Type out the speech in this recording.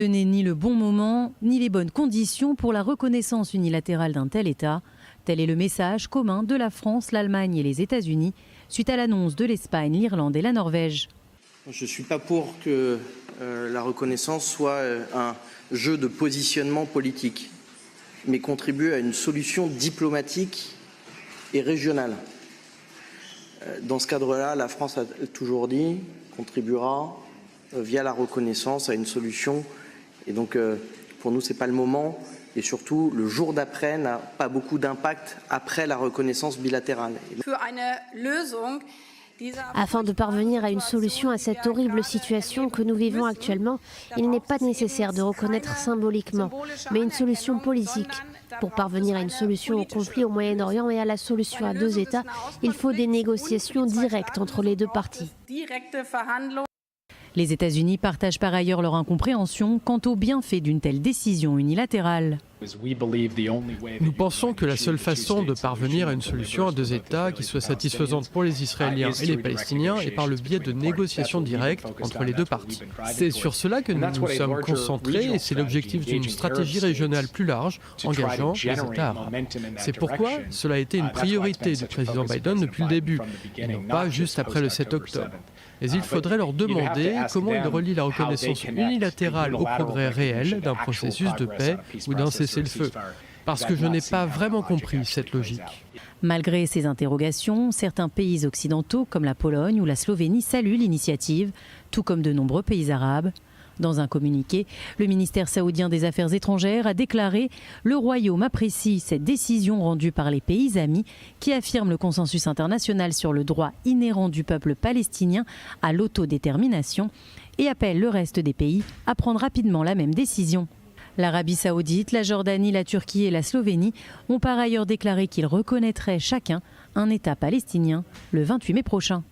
Ce n'est ni le bon moment, ni les bonnes conditions pour la reconnaissance unilatérale d'un tel État. Tel est le message commun de la France, l'Allemagne et les États-Unis, suite à l'annonce de l'Espagne, l'Irlande et la Norvège. Je ne suis pas pour que la reconnaissance soit un jeu de positionnement politique, mais contribue à une solution diplomatique et régionale. Dans ce cadre-là, la France a toujours dit contribuera via la reconnaissance à une solution. Et donc, pour nous, ce n'est pas le moment. Et surtout, le jour d'après n'a pas beaucoup d'impact après la reconnaissance bilatérale. Afin de parvenir à une solution à cette horrible situation que nous vivons actuellement, il n'est pas nécessaire de reconnaître symboliquement, mais une solution politique. Pour parvenir à une solution au conflit au Moyen-Orient et à la solution à deux États, il faut des négociations directes entre les deux parties. Les États-Unis partagent par ailleurs leur incompréhension quant aux bienfaits d'une telle décision unilatérale. Nous pensons que la seule façon de parvenir à une solution à deux États qui soit satisfaisante pour les Israéliens et les Palestiniens est par le biais de négociations directes entre les deux parties. C'est sur cela que nous nous sommes concentrés et c'est l'objectif d'une stratégie régionale plus large engageant les États arabes. C'est pourquoi cela a été une priorité du président Biden depuis le début, et non pas juste après le 7 octobre. Mais il faudrait leur demander comment ils relient la reconnaissance unilatérale au progrès réel d'un processus de paix ou d'un cessez-le-feu. Parce que je n'ai pas vraiment compris cette logique. Malgré ces interrogations, certains pays occidentaux comme la Pologne ou la Slovénie saluent l'initiative, tout comme de nombreux pays arabes. Dans un communiqué, le ministère saoudien des Affaires étrangères a déclaré « Le Royaume apprécie cette décision rendue par les pays amis qui affirme le consensus international sur le droit inhérent du peuple palestinien à l'autodétermination et appelle le reste des pays à prendre rapidement la même décision ». L'Arabie saoudite, la Jordanie, la Turquie et la Slovénie ont par ailleurs déclaré qu'ils reconnaîtraient chacun un État palestinien le 28 mai prochain.